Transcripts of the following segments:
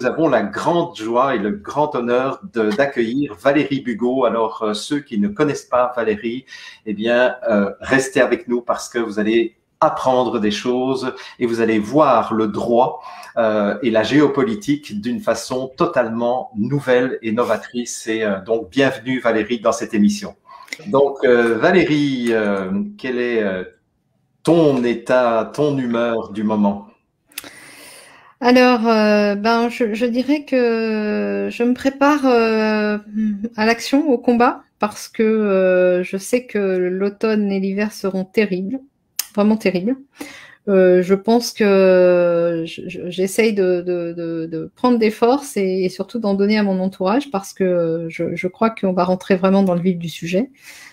Nous avons la grande joie et le grand honneur d'accueillir Valérie Bugeaud. Alors, ceux qui ne connaissent pas Valérie, eh bien, restez avec nous parce que vous allez apprendre des choses et vous allez voir le droit et la géopolitique d'une façon totalement nouvelle et novatrice. Et donc, bienvenue Valérie dans cette émission. Donc, Valérie, quel est ton état, ton humeur du moment? Alors, je dirais que je me prépare à l'action, au combat, parce que je sais que l'automne et l'hiver seront terribles, vraiment terribles. Je pense que j'essaye de prendre des forces et surtout d'en donner à mon entourage, parce que je crois qu'on va rentrer vraiment dans le vif du sujet.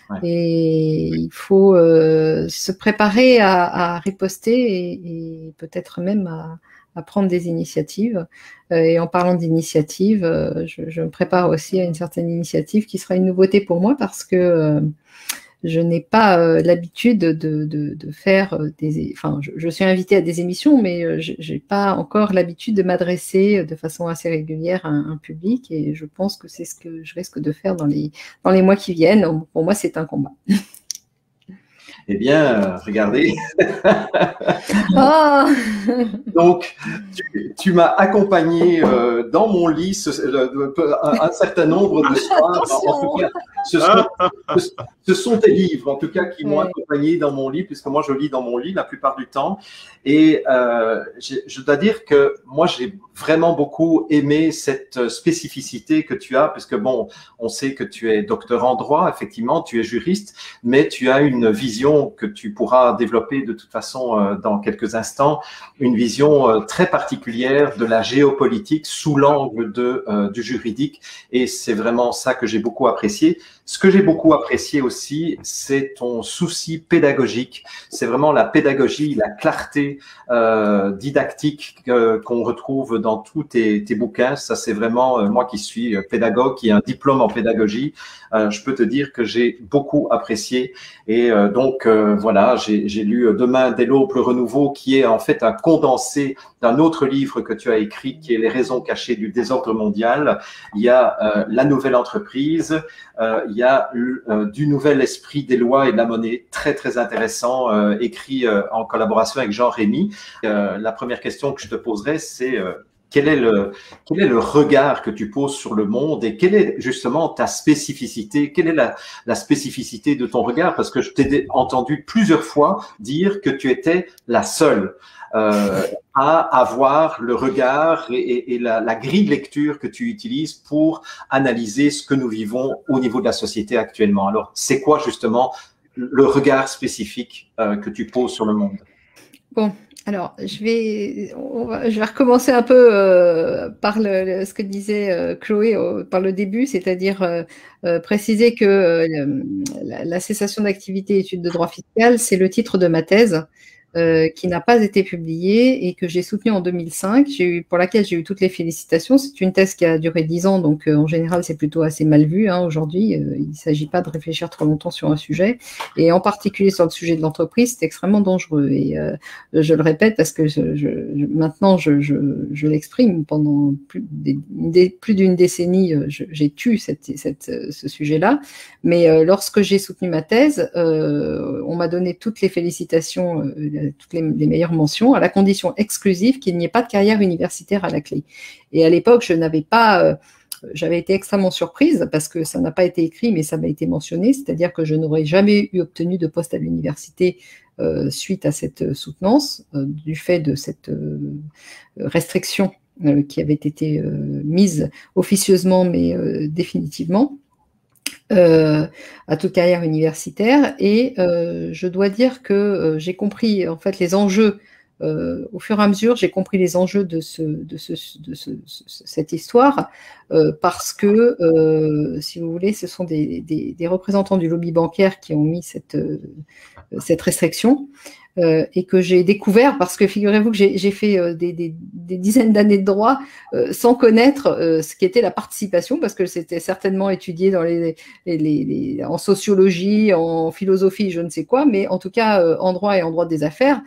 Ouais. Et il faut se préparer à riposter et peut-être même à prendre des initiatives. Et en parlant d'initiatives, je me prépare aussi à une certaine initiative qui sera une nouveauté pour moi parce que je n'ai pas l'habitude de faire des... Enfin, je suis invitée à des émissions, mais je n'ai pas encore l'habitude de m'adresser de façon assez régulière à un public et je pense que c'est ce que je risque de faire dans les mois qui viennent. Pour moi, c'est un combat. Eh bien, regardez. Oh Donc, tu m'as accompagné dans mon lit un certain nombre de soirs. En tout cas, ce sont tes livres, en tout cas, qui m'ont accompagné dans mon lit, puisque moi, je lis dans mon lit la plupart du temps. Et je dois dire que moi, j'ai vraiment beaucoup aimé cette spécificité que tu as, puisque bon, on sait que tu es docteur en droit, effectivement, tu es juriste, mais tu as une vision que tu pourras développer de toute façon dans quelques instants, une vision très particulière de la géopolitique sous l'angle du juridique, et c'est vraiment ça que j'ai beaucoup apprécié. Ce que j'ai beaucoup apprécié aussi, c'est ton souci pédagogique. C'est vraiment la pédagogie, la clarté didactique qu'on retrouve dans tous tes bouquins. Ça, c'est vraiment, moi qui suis pédagogue, qui ai un diplôme en pédagogie, je peux te dire que j'ai beaucoup apprécié. Et donc, voilà, j'ai lu Demain dès l'aube, le renouveau, qui est en fait un condensé d'un autre livre que tu as écrit, qui est Les raisons cachées du désordre mondial. Il y a La nouvelle entreprise, il y a Du nouvel esprit des lois et de la monnaie, très très intéressant, écrit en collaboration avec Jean Rémy. La première question que je te poserai, c'est quel est le regard que tu poses sur le monde et quelle est justement ta spécificité? Quelle est la spécificité de ton regard? Parce que je t'ai entendu plusieurs fois dire que tu étais la seule à avoir le regard et la grille de lecture que tu utilises pour analyser ce que nous vivons au niveau de la société actuellement. Alors, c'est quoi justement le regard spécifique que tu poses sur le monde? Bon, alors je vais recommencer un peu par ce que disait Chloé par le début, c'est-à-dire préciser que la cessation d'activité études de droit fiscal, c'est le titre de ma thèse qui n'a pas été publiée et que j'ai soutenue en 2005, pour laquelle j'ai eu toutes les félicitations. C'est une thèse qui a duré 10 ans, donc en général c'est plutôt assez mal vu aujourd'hui. Il ne s'agit pas de réfléchir trop longtemps sur un sujet, et en particulier sur le sujet de l'entreprise, c'est extrêmement dangereux. Et je le répète parce que maintenant je l'exprime. Pendant plus d'une décennie, j'ai tué ce sujet-là. Mais lorsque j'ai soutenu ma thèse, on m'a donné toutes les félicitations, toutes les meilleures mentions, à la condition exclusive qu'il n'y ait pas de carrière universitaire à la clé. Et à l'époque, j'avais été extrêmement surprise parce que ça n'a pas été écrit, mais ça m'a été mentionné, c'est-à-dire que je n'aurais jamais obtenu de poste à l'université suite à cette soutenance, du fait de cette restriction qui avait été mise officieusement, mais définitivement. À toute carrière universitaire, et je dois dire que j'ai compris en fait les enjeux au fur et à mesure. J'ai compris les enjeux de cette histoire parce que si vous voulez, ce sont des représentants du lobby bancaire qui ont mis cette restriction. et que j'ai découvert parce que figurez-vous que j'ai fait des dizaines d'années de droit sans connaître ce qu'était la participation, parce que c'était certainement étudié dans en sociologie, en philosophie, je ne sais quoi, mais en tout cas en droit des affaires,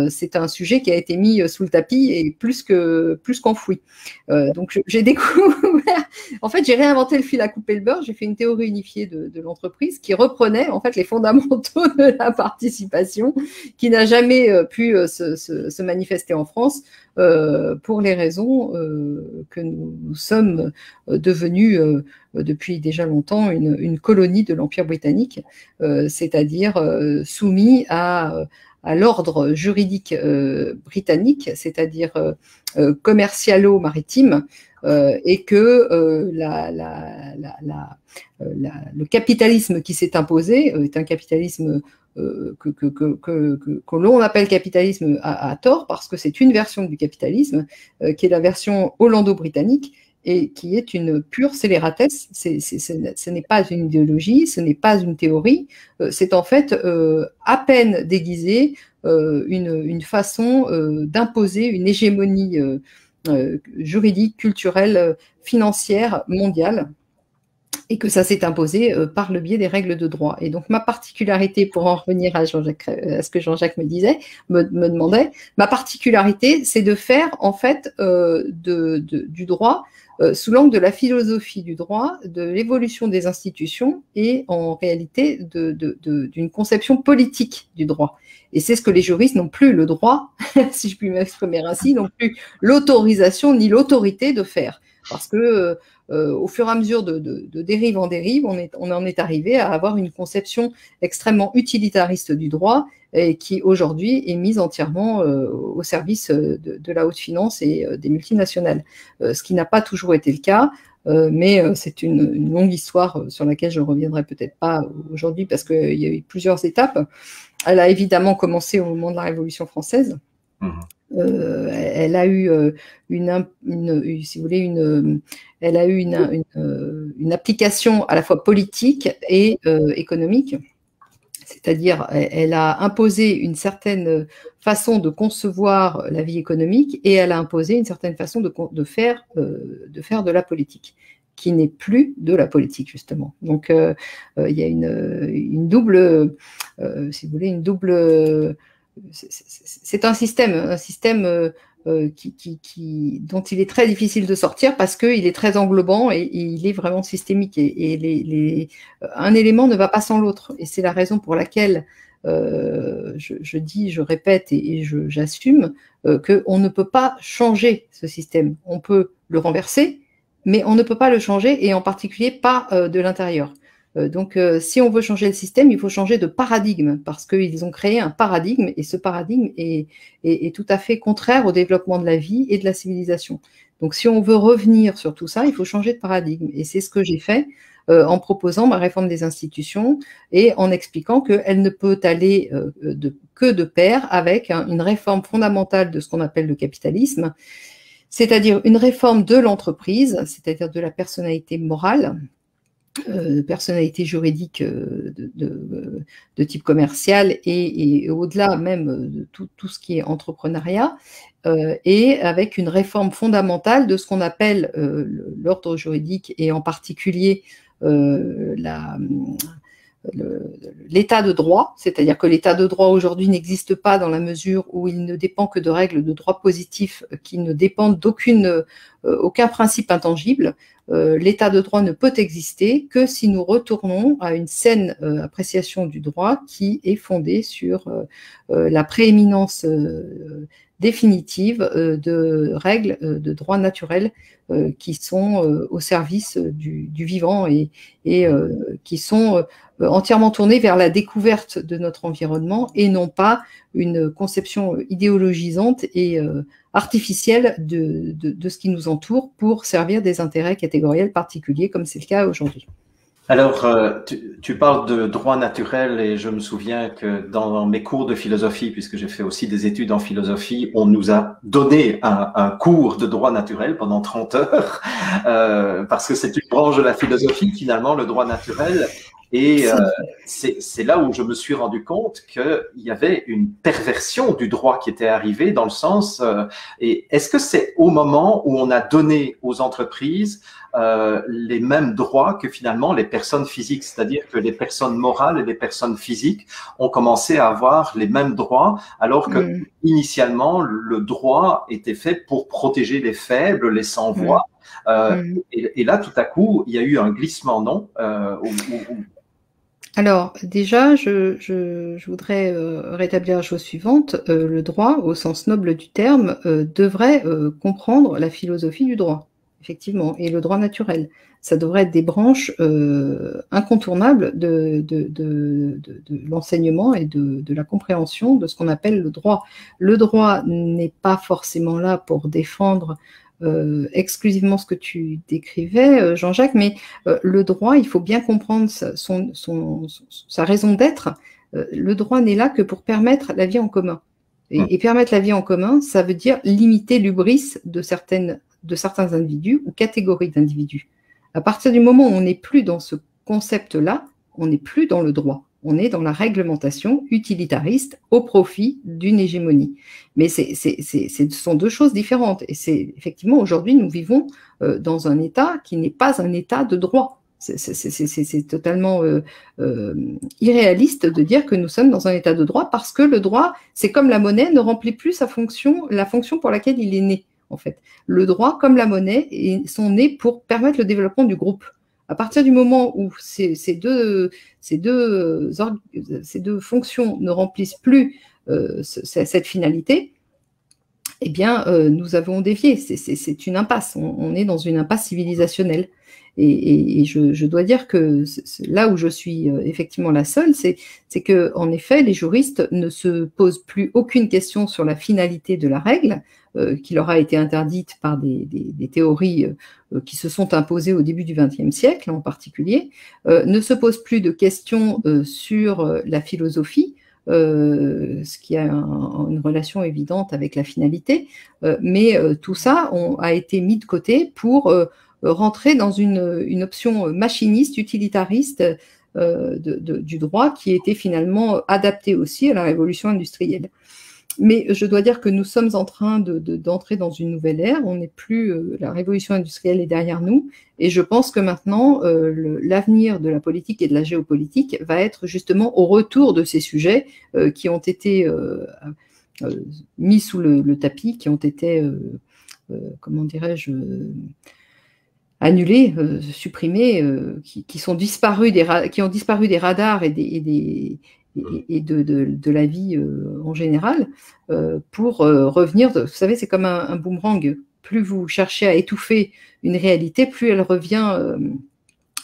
c'est un sujet qui a été mis sous le tapis et plus qu'enfoui. Donc j'ai découvert, en fait, j'ai réinventé le fil à couper le beurre. J'ai fait une théorie unifiée de l'entreprise qui reprenait en fait les fondamentaux de la participation, qui n'a jamais pu se manifester en France pour les raisons que nous sommes devenus depuis déjà longtemps une colonie de l'Empire britannique, c'est-à-dire soumis à l'ordre juridique britannique, c'est-à-dire commercialo-maritime, et que le capitalisme qui s'est imposé est un capitalisme que l'on appelle capitalisme à tort, parce que c'est une version du capitalisme qui est la version hollando-britannique et qui est une pure scélératesse. Ce n'est pas une idéologie, ce n'est pas une théorie, c'est en fait à peine déguisé une façon d'imposer une hégémonie juridique, culturelle, financière, mondiale, et que ça s'est imposé par le biais des règles de droit. Et donc ma particularité, pour en revenir à ce que Jean-Jacques me demandait, ma particularité, c'est de faire en fait du droit sous l'angle de la philosophie du droit, de l'évolution des institutions et en réalité d'une conception politique du droit. Et c'est ce que les juristes n'ont plus le droit, si je puis m'exprimer ainsi, n'ont plus l'autorisation ni l'autorité de faire. Parce que au fur et à mesure de dérive en dérive, on en est arrivé à avoir une conception extrêmement utilitariste du droit et qui aujourd'hui est mise entièrement au service de la haute finance et des multinationales. Ce qui n'a pas toujours été le cas, mais c'est une longue histoire sur laquelle je ne reviendrai peut-être pas aujourd'hui parce qu'il y a eu plusieurs étapes. Elle a évidemment commencé au moment de la Révolution française. Elle a eu une application à la fois politique et économique, c'est-à-dire elle a imposé une certaine façon de concevoir la vie économique et elle a imposé une certaine façon de faire de la politique, qui n'est plus de la politique justement. Donc il y a une double, si vous voulez, une double. C'est un système dont il est très difficile de sortir parce qu'il est très englobant et il est vraiment systémique. Et un élément ne va pas sans l'autre. Et c'est la raison pour laquelle je répète et j'assume qu'on ne peut pas changer ce système. On peut le renverser, mais on ne peut pas le changer, et en particulier pas de l'intérieur. Donc, si on veut changer le système, il faut changer de paradigme, parce qu'ils ont créé un paradigme, et ce paradigme est tout à fait contraire au développement de la vie et de la civilisation. Donc, si on veut revenir sur tout ça, il faut changer de paradigme. Et c'est ce que j'ai fait en proposant ma réforme des institutions et en expliquant qu'elle ne peut aller que de pair avec une réforme fondamentale de ce qu'on appelle le capitalisme, c'est-à-dire une réforme de l'entreprise, c'est-à-dire de la personnalité morale, personnalité juridique de type commercial et au-delà même de tout ce qui est entrepreneuriat, et avec une réforme fondamentale de ce qu'on appelle l'ordre juridique et en particulier l'état de droit, c'est-à-dire que l'état de droit aujourd'hui n'existe pas dans la mesure où il ne dépend que de règles de droit positif qui ne dépendent aucun principe intangible. L'état de droit ne peut exister que si nous retournons à une saine appréciation du droit qui est fondée sur la prééminence définitive de règles de droit naturel qui sont au service du vivant et qui sont entièrement tournés vers la découverte de notre environnement et non pas une conception idéologisante et artificielle de ce qui nous entoure pour servir des intérêts catégoriels particuliers comme c'est le cas aujourd'hui. Alors, tu parles de droit naturel et je me souviens que dans mes cours de philosophie, puisque j'ai fait aussi des études en philosophie, on nous a donné un cours de droit naturel pendant 30 heures, parce que c'est une branche de la philosophie, finalement, le droit naturel. Et c'est là où je me suis rendu compte qu'il y avait une perversion du droit qui était arrivée dans le sens, et est-ce que c'est au moment où on a donné aux entreprises les mêmes droits que finalement les personnes physiques, c'est-à-dire que les personnes morales et les personnes physiques ont commencé à avoir les mêmes droits, alors que initialement le droit était fait pour protéger les faibles, les sans-voix. Et là, tout à coup, il y a eu un glissement, non Alors, déjà, je voudrais rétablir la chose suivante. Le droit, au sens noble du terme, devrait comprendre la philosophie du droit, effectivement, et le droit naturel. Ça devrait être des branches incontournables de l'enseignement et de la compréhension de ce qu'on appelle le droit. Le droit n'est pas forcément là pour défendre exclusivement ce que tu décrivais, Jean-Jacques, mais le droit, il faut bien comprendre sa raison d'être. Le droit n'est là que pour permettre la vie en commun. Et permettre la vie en commun, ça veut dire limiter l'hubris de certains individus ou catégories d'individus. À partir du moment où on n'est plus dans ce concept-là, on n'est plus dans le droit. On est dans la réglementation utilitariste au profit d'une hégémonie. Mais ce sont deux choses différentes. Et c'est effectivement, aujourd'hui, nous vivons dans un État qui n'est pas un État de droit. C'est totalement irréaliste de dire que nous sommes dans un État de droit parce que le droit, c'est comme la monnaie, ne remplit plus la fonction pour laquelle il est né, en fait. Le droit, comme la monnaie, sont nés pour permettre le développement du groupe. À partir du moment où ces deux fonctions ne remplissent plus cette finalité, eh bien, nous avons dévié. C'est une impasse. On est dans une impasse civilisationnelle. Et je dois dire que là où je suis effectivement la seule, c'est que, en effet, les juristes ne se posent plus aucune question sur la finalité de la règle, qui leur a été interdite par des théories qui se sont imposées au début du XXe siècle en particulier, ne se posent plus de questions sur la philosophie, ce qui a une relation évidente avec la finalité, mais tout ça a été mis de côté pour rentrer dans une option machiniste, utilitariste du droit qui était finalement adaptée aussi à la révolution industrielle. Mais je dois dire que nous sommes en train d'entrer dans une nouvelle ère. On n'est plus, la révolution industrielle est derrière nous, et je pense que maintenant l'avenir de la politique et de la géopolitique va être justement au retour de ces sujets qui ont été mis sous le tapis, qui ont été, comment dirais-je, annulés, supprimés, qui ont disparu des radars et de la vie en général, pour revenir. Vous savez, c'est comme un boomerang. Plus vous cherchez à étouffer une réalité, plus elle revient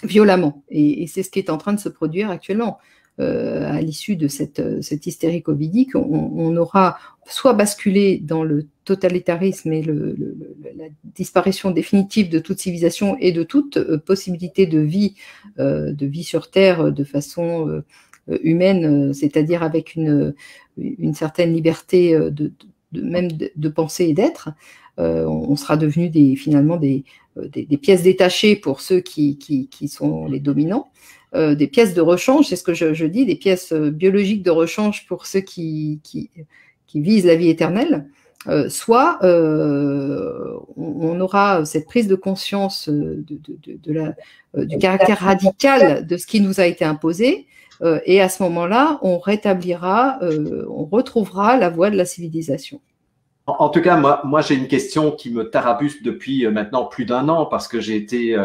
violemment. Et c'est ce qui est en train de se produire actuellement. À l'issue de cette hystérie covidique, on aura soit basculé dans le totalitarisme et la disparition définitive de toute civilisation et de toute possibilité de vie sur Terre de façon humaine, c'est-à-dire avec une certaine liberté même de penser et d'être. On sera devenu finalement des pièces détachées pour ceux qui sont les dominants, des pièces de rechange, c'est ce que je dis, des pièces biologiques de rechange pour ceux qui visent la vie éternelle, soit on aura cette prise de conscience du caractère radical de ce qui nous a été imposé, et à ce moment-là, on retrouvera la voie de la civilisation. En tout cas, moi j'ai une question qui me tarabuste depuis maintenant plus d'un an, parce que j'ai été,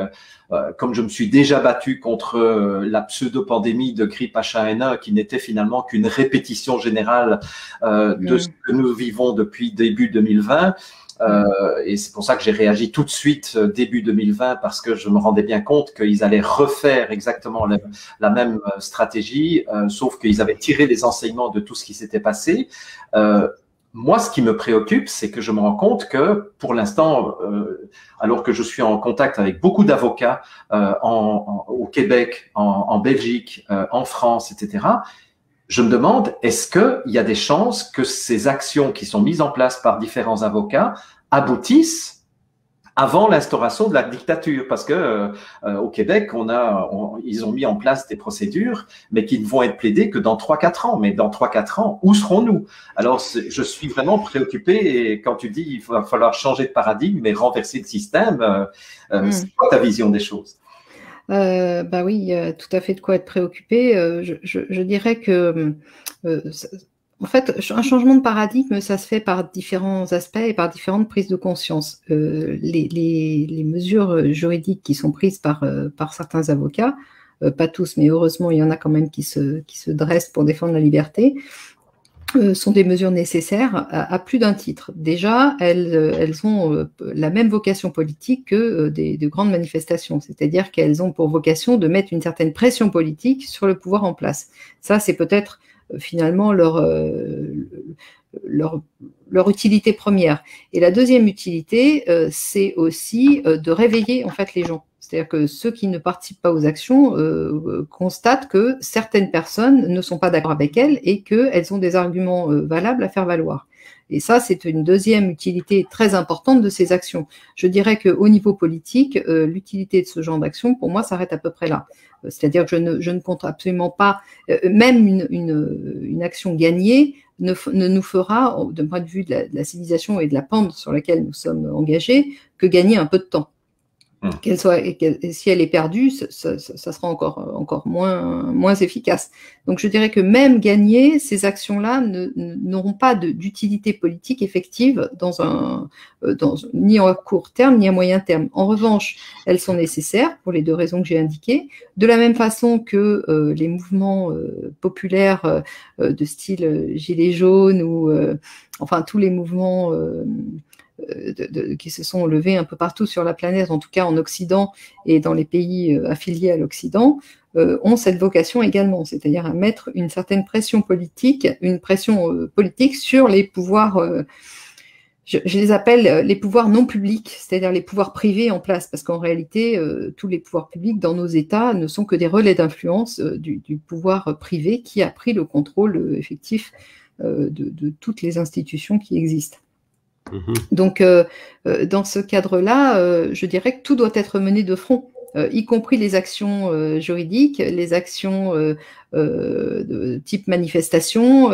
comme je me suis déjà battu contre la pseudo-pandémie de grippe H1N1, qui n'était finalement qu'une répétition générale de ce que nous vivons depuis début 2020. Et c'est pour ça que j'ai réagi tout de suite début 2020, parce que je me rendais bien compte qu'ils allaient refaire exactement la même stratégie, sauf qu'ils avaient tiré les enseignements de tout ce qui s'était passé. Moi, ce qui me préoccupe, c'est que je me rends compte que, pour l'instant, alors que je suis en contact avec beaucoup d'avocats au Québec, en Belgique, en France, etc., je me demande, est-ce qu'il y a des chances que ces actions qui sont mises en place par différents avocats aboutissent avant l'instauration de la dictature, parce que au Québec, ils ont mis en place des procédures, mais qui ne vont être plaidées que dans 3-4 ans. Mais dans 3-4 ans, où serons-nous? Alors, je suis vraiment préoccupé, et quand tu dis il va falloir changer de paradigme et renverser le système, c'est quoi ta vision des choses? Bah oui, il y a tout à fait de quoi être préoccupé. Je dirais que en fait, un changement de paradigme, ça se fait par différents aspects et par différentes prises de conscience. Les mesures juridiques qui sont prises par certains avocats, pas tous, mais heureusement, il y en a quand même qui se dressent pour défendre la liberté, sont des mesures nécessaires à plus d'un titre. Déjà, elles ont la même vocation politique que de grandes manifestations, c'est-à-dire qu'elles ont pour vocation de mettre une certaine pression politique sur le pouvoir en place. Ça, c'est peut-être finalement leur utilité première. Et la deuxième utilité, c'est aussi de réveiller en fait les gens. C'est-à-dire que ceux qui ne participent pas aux actions constatent que certaines personnes ne sont pas d'accord avec elles et qu'elles ont des arguments valables à faire valoir. Et ça, c'est une deuxième utilité très importante de ces actions. Je dirais qu'au niveau politique, l'utilité de ce genre d'action, pour moi, s'arrête à peu près là. C'est-à-dire que je ne compte absolument pas, même une action gagnée ne nous fera, d'un point de vue de la civilisation et de la pente sur laquelle nous sommes engagés, que gagner un peu de temps. Si elle est perdue, ça sera encore moins efficace. Donc je dirais que même gagner, ces actions-là n'auront pas d'utilité politique effective ni à court terme ni à moyen terme. En revanche, elles sont nécessaires pour les deux raisons que j'ai indiquées, de la même façon que les mouvements populaires de style Gilets jaunes ou enfin tous les mouvements qui se sont levés un peu partout sur la planète, en tout cas en Occident et dans les pays affiliés à l'Occident, ont cette vocation également, c'est-à-dire à mettre une certaine pression politique, sur les pouvoirs, je les appelle les pouvoirs non publics, c'est-à-dire les pouvoirs privés en place, parce qu'en réalité, tous les pouvoirs publics dans nos États ne sont que des relais d'influence du pouvoir privé qui a pris le contrôle effectif de toutes les institutions qui existent. Donc, dans ce cadre-là, je dirais que tout doit être mené de front, y compris les actions juridiques, les actions de type manifestation,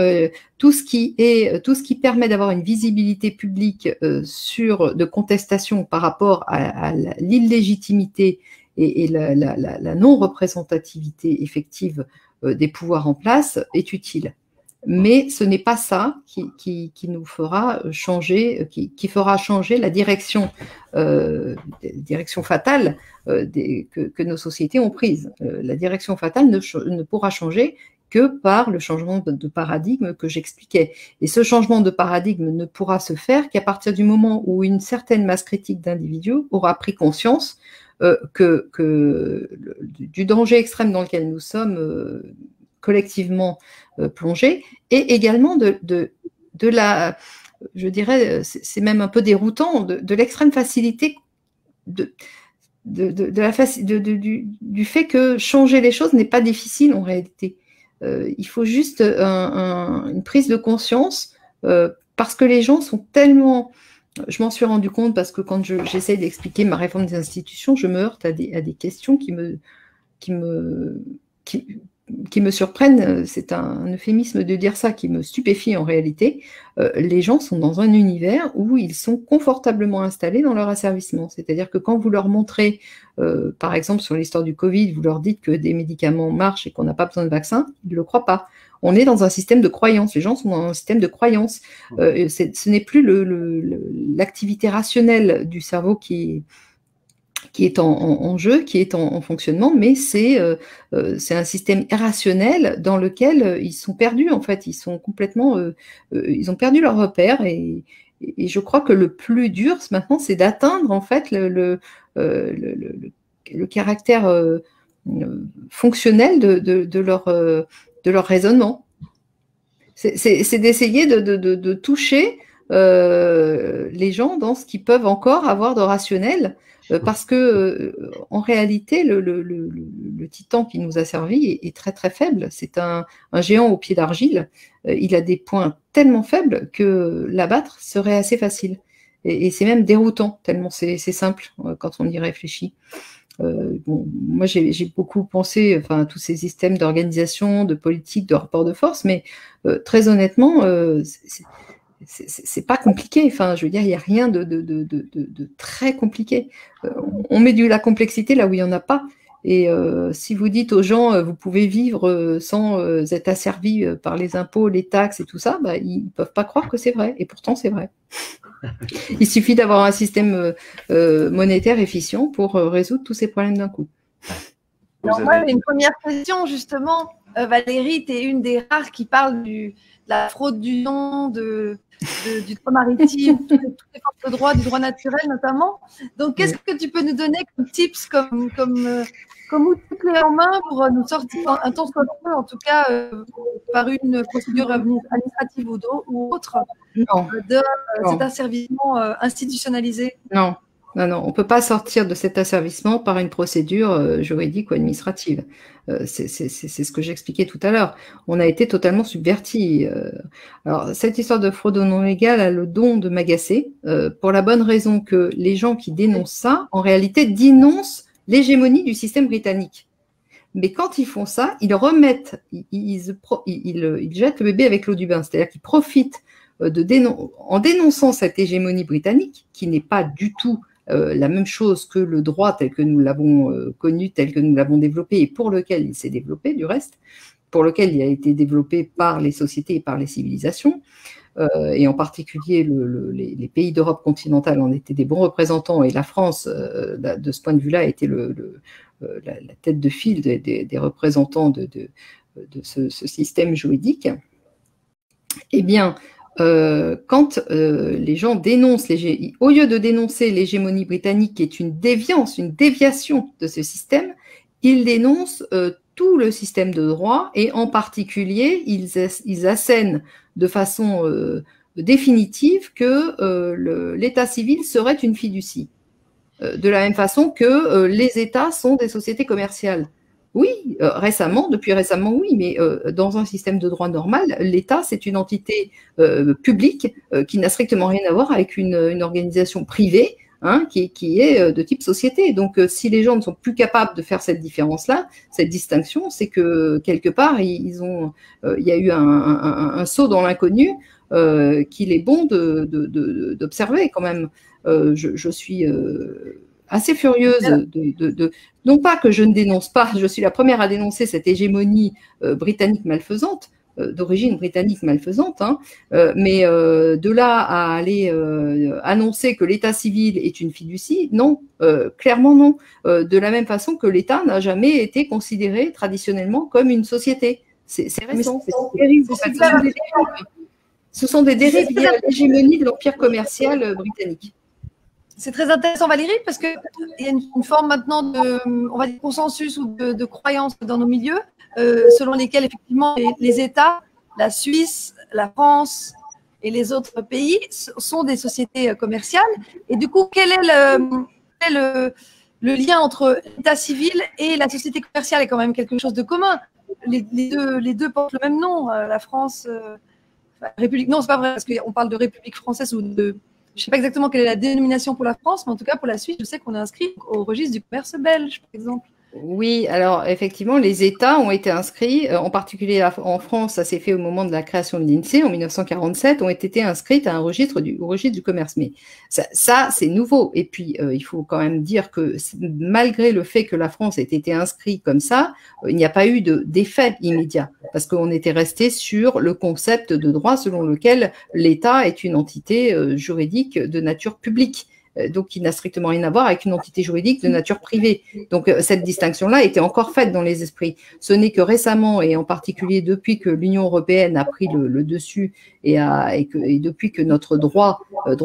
tout ce qui permet d'avoir une visibilité publique de contestation par rapport à l'illégitimité et la non-représentativité effective des pouvoirs en place est utile. Mais ce n'est pas ça qui nous fera changer, qui fera changer la direction fatale que nos sociétés ont prise. La direction fatale ne pourra changer que par le changement de paradigme que j'expliquais. Et ce changement de paradigme ne pourra se faire qu'à partir du moment où une certaine masse critique d'individus aura pris conscience du danger extrême dans lequel nous sommes collectivement plongés, et également je dirais, c'est même un peu déroutant, de l'extrême facilité du fait que changer les choses n'est pas difficile en réalité. Il faut juste une prise de conscience parce que les gens sont tellement... Je m'en suis rendu compte parce que quand j'essaie d'expliquer ma réforme des institutions, je me heurte à des questions qui me surprennent, c'est un euphémisme de dire ça, qui me stupéfie en réalité. Les gens sont dans un univers où ils sont confortablement installés dans leur asservissement. C'est-à-dire que quand vous leur montrez, par exemple sur l'histoire du Covid, vous leur dites que des médicaments marchent et qu'on n'a pas besoin de vaccin, ils ne le croient pas. On est dans un système de croyance, les gens sont dans un système de croyance. Ce n'est plus l'activité rationnelle du cerveau qui est en jeu, qui est en fonctionnement, mais c'est un système irrationnel dans lequel ils sont perdus, en fait. Ils sont complètement... ils ont perdu leur repère et je crois que le plus dur, maintenant, c'est d'atteindre, en fait, le caractère fonctionnel de leur raisonnement. C'est d'essayer de toucher les gens dans ce qu'ils peuvent encore avoir de rationnel, parce que en réalité, le titan qui nous a servi est très très faible. C'est un géant au pied d'argile. Il a des points tellement faibles que l'abattre serait assez facile. Et c'est même déroutant, tellement c'est simple quand on y réfléchit. Bon, moi, j'ai beaucoup pensé à tous ces systèmes d'organisation, de politique, de rapport de force, mais très honnêtement, c'est pas compliqué. Enfin, je veux dire, il n'y a rien de très compliqué. On met de la complexité là où il n'y en a pas. Et si vous dites aux gens, vous pouvez vivre sans être asservis par les impôts, les taxes et tout ça, bah, ils ne peuvent pas croire que c'est vrai. Et pourtant, c'est vrai. Il suffit d'avoir un système monétaire efficient pour résoudre tous ces problèmes d'un coup. Alors, moi, j'ai une première question, justement. Valérie, tu es une des rares qui parle de la fraude du nom, du droit maritime, toutes les formes de droit, du droit naturel notamment. Donc, qu'est-ce que tu peux nous donner comme tips, comme outil clé en main pour nous sortir un temps soit peu, en tout cas par une procédure administrative ou autre, de cet asservissement institutionnalisé? Non. Non, on ne peut pas sortir de cet asservissement par une procédure juridique ou administrative. C'est ce que j'expliquais tout à l'heure. On a été totalement subvertis. Alors, cette histoire de fraude au nom légal a le don de m'agacer, pour la bonne raison que les gens qui dénoncent ça, en réalité, dénoncent l'hégémonie du système britannique. Mais quand ils font ça, ils remettent, ils jettent le bébé avec l'eau du bain. C'est-à-dire qu'ils profitent en dénonçant cette hégémonie britannique, qui n'est pas du tout la même chose que le droit tel que nous l'avons connu, tel que nous l'avons développé et pour lequel il s'est développé du reste, pour lequel il a été développé par les sociétés et par les civilisations, et en particulier les pays d'Europe continentale en étaient des bons représentants et la France, de ce point de vue-là, était la tête de file des représentants de ce système juridique. Eh bien, quand les gens dénoncent, au lieu de dénoncer l'hégémonie britannique, qui est une déviation de ce système, ils dénoncent tout le système de droit et en particulier, ils assènent de façon définitive que l'État civil serait une fiducie. De la même façon que les États sont des sociétés commerciales. Oui, depuis récemment, oui, mais dans un système de droit normal, l'État, c'est une entité publique qui n'a strictement rien à voir avec une organisation privée, qui est de type société. Donc, si les gens ne sont plus capables de faire cette différence-là, cette distinction, c'est que quelque part, il y a eu un saut dans l'inconnu qu'il est bon d'observer quand même. Je suis assez furieuse non pas que je ne dénonce pas, je suis la première à dénoncer cette hégémonie britannique malfaisante, d'origine britannique malfaisante, mais de là à aller annoncer que l'État civil est une fiducie, non, clairement non. De la même façon que l'État n'a jamais été considéré traditionnellement comme une société. C'est récent, c'est terrible. Ce sont des dérives liées à l'hégémonie de l'empire commercial britannique. C'est très intéressant, Valérie, parce qu'il y a une forme maintenant on va dire, consensus ou de croyance dans nos milieux, selon lesquels, effectivement, les États, la Suisse, la France et les autres pays sont des sociétés commerciales. Et du coup, quel est le lien entre l'État civil et la société commerciale? Est quand même quelque chose de commun. Les deux portent le même nom. La France, République. Non, c'est pas vrai, parce qu'on parle de République française ou de. Je ne sais pas exactement quelle est la dénomination pour la France, mais en tout cas, pour la Suisse, je sais qu'on est inscrit au registre du commerce belge, par exemple. Oui, alors effectivement, les États ont été inscrits, en particulier en France, ça s'est fait au moment de la création de l'INSEE en 1947, ont été inscrits à au registre du commerce. Mais ça c'est nouveau. Et puis, il faut quand même dire que malgré le fait que la France ait été inscrite comme ça, il n'y a pas eu d'effet immédiat, parce qu'on était resté sur le concept de droit selon lequel l'État est une entité juridique de nature publique. Donc qui n'a strictement rien à voir avec une entité juridique de nature privée. Donc cette distinction-là était encore faite dans les esprits. Ce n'est que récemment, et en particulier depuis que l'Union européenne a pris le dessus et depuis que notre droit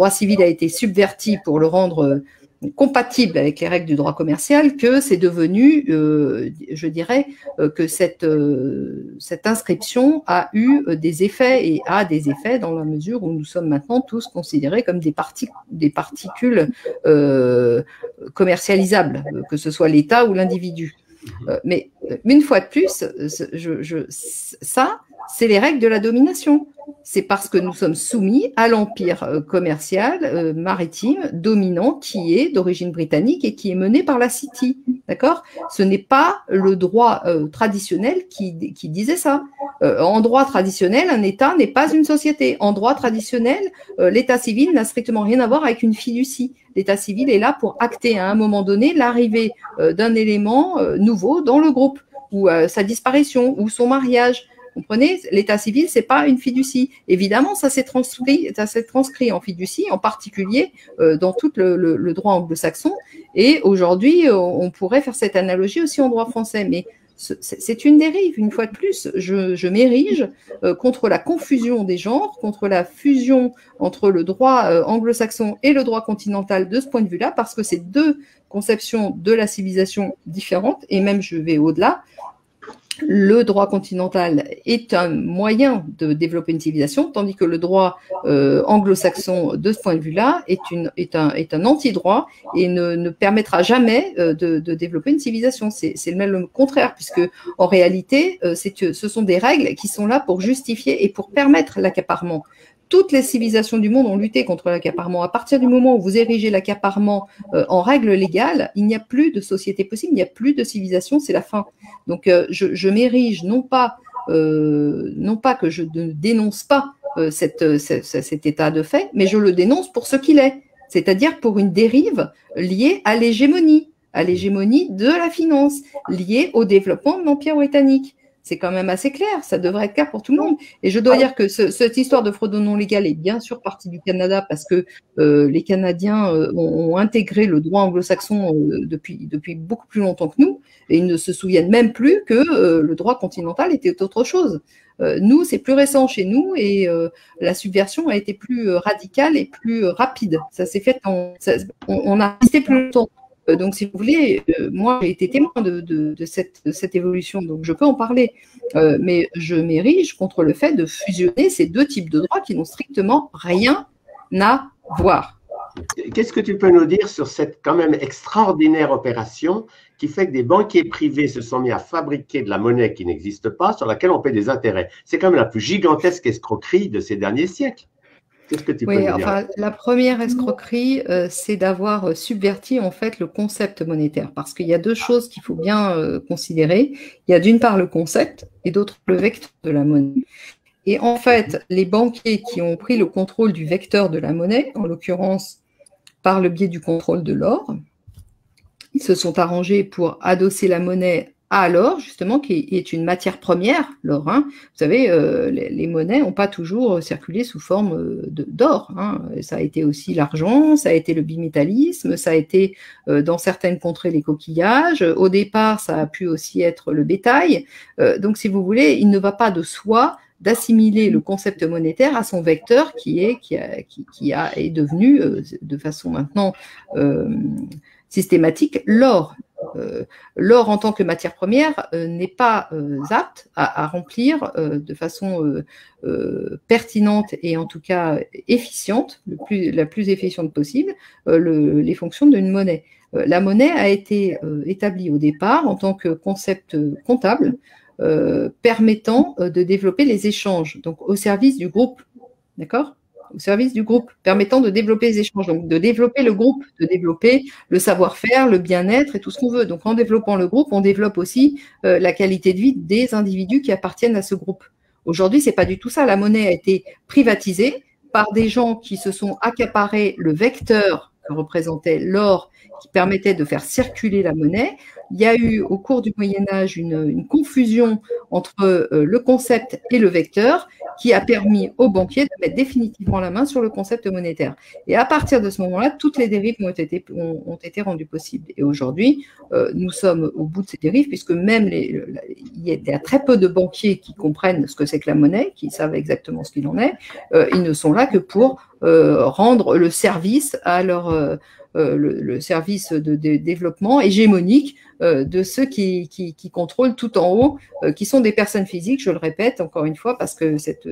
civil a été subverti pour le rendre compatible avec les règles du droit commercial, que c'est devenu, je dirais, que cette inscription a eu des effets et a des effets dans la mesure où nous sommes maintenant tous considérés comme des particules commercialisables, que ce soit l'État ou l'individu. Mais une fois de plus, ça, c'est les règles de la domination. c'est parce que nous sommes soumis à l'empire commercial maritime dominant qui est d'origine britannique et qui est mené par la City. D'accord ? Ce n'est pas le droit traditionnel qui disait ça. En droit traditionnel, un État n'est pas une société. En droit traditionnel, l'état civil n'a strictement rien à voir avec une fiducie. L'état civil est là pour acter à un moment donné l'arrivée d'un élément nouveau dans le groupe, ou sa disparition, ou son mariage. Vous comprenez ? L'état civil, c'est pas une fiducie. Évidemment, ça s'est transcrit en fiducie, en particulier dans tout le droit anglo-saxon. Et aujourd'hui, on pourrait faire cette analogie aussi en droit français. Mais c'est une dérive, une fois de plus. Je m'érige contre la confusion des genres, contre la fusion entre le droit anglo-saxon et le droit continental de ce point de vue-là, parce que c'est deux conceptions de la civilisation différentes, et même je vais au-delà. Le droit continental est un moyen de développer une civilisation, tandis que le droit anglo-saxon, de ce point de vue-là, est un anti-droit et ne permettra jamais de développer une civilisation. C'est même le contraire, puisque en réalité, ce sont des règles qui sont là pour justifier et pour permettre l'accaparement. Toutes les civilisations du monde ont lutté contre l'accaparement. À partir du moment où vous érigez l'accaparement en règle légale, il n'y a plus de société possible, il n'y a plus de civilisation, c'est la fin. Donc je m'érige non pas que je ne dénonce pas cet état de fait, mais je le dénonce pour ce qu'il est, c'est-à-dire pour une dérive liée à l'hégémonie de la finance, liée au développement de l'Empire britannique. C'est quand même assez clair, ça devrait être clair pour tout le monde. Et je dois dire que cette histoire de fraude non légale est bien sûr partie du Canada parce que les Canadiens ont intégré le droit anglo-saxon depuis beaucoup plus longtemps que nous, et ils ne se souviennent même plus que le droit continental était autre chose. Nous, c'est plus récent chez nous et la subversion a été plus radicale et plus rapide. Ça s'est fait on a resté plus longtemps. Donc, si vous voulez, moi, j'ai été témoin de cette évolution, donc je peux en parler. Mais je m'érige contre le fait de fusionner ces deux types de droits qui n'ont strictement rien à voir. Qu'est-ce que tu peux nous dire sur cette quand même extraordinaire opération qui fait que des banquiers privés se sont mis à fabriquer de la monnaie qui n'existe pas, sur laquelle on paie des intérêts? C'est quand même la plus gigantesque escroquerie de ces derniers siècles. Qu'est-ce que tu peux nous dire? Enfin, la première escroquerie, c'est d'avoir subverti en fait le concept monétaire, parce qu'il y a deux choses qu'il faut bien considérer. Il y a d'une part le concept et d'autre le vecteur de la monnaie. Et en fait, les banquiers qui ont pris le contrôle du vecteur de la monnaie, en l'occurrence par le biais du contrôle de l'or, ils se sont arrangés pour adosser la monnaie à l'or, justement, qui est une matière première, l'or. Hein. Vous savez, les monnaies n'ont pas toujours circulé sous forme d'or. Hein. Ça a été aussi l'argent, ça a été le bimétallisme, ça a été dans certaines contrées les coquillages. Au départ, ça a pu aussi être le bétail. Donc, si vous voulez, il ne va pas de soi d'assimiler le concept monétaire à son vecteur qui est devenu, de façon maintenant systématique, l'or. L'or en tant que matière première n'est pas apte à remplir de façon pertinente et en tout cas efficiente, la plus efficiente possible, les fonctions d'une monnaie. La monnaie a été établie au départ en tant que concept comptable permettant de développer les échanges, donc au service du groupe, d'accord ? Au service du groupe, permettant de développer les échanges, donc de développer le groupe, de développer le savoir-faire, le bien-être et tout ce qu'on veut. Donc en développant le groupe, on développe aussi la qualité de vie des individus qui appartiennent à ce groupe. Aujourd'hui, c'est pas du tout ça. La monnaie a été privatisée par des gens qui se sont accaparés le vecteur que représentait l'or, qui permettait de faire circuler la monnaie. Il y a eu au cours du Moyen-Âge une confusion entre le concept et le vecteur qui a permis aux banquiers de mettre définitivement la main sur le concept monétaire. Et à partir de ce moment-là, toutes les dérives ont été rendues possibles. Et aujourd'hui, nous sommes au bout de ces dérives, puisque même il y a très peu de banquiers qui comprennent ce que c'est que la monnaie, qui savent exactement ce qu'il en est. Ils ne sont là que pour rendre le service à leur le service de développement hégémonique de ceux qui contrôlent tout en haut, qui sont des personnes physiques, je le répète encore une fois, parce que cette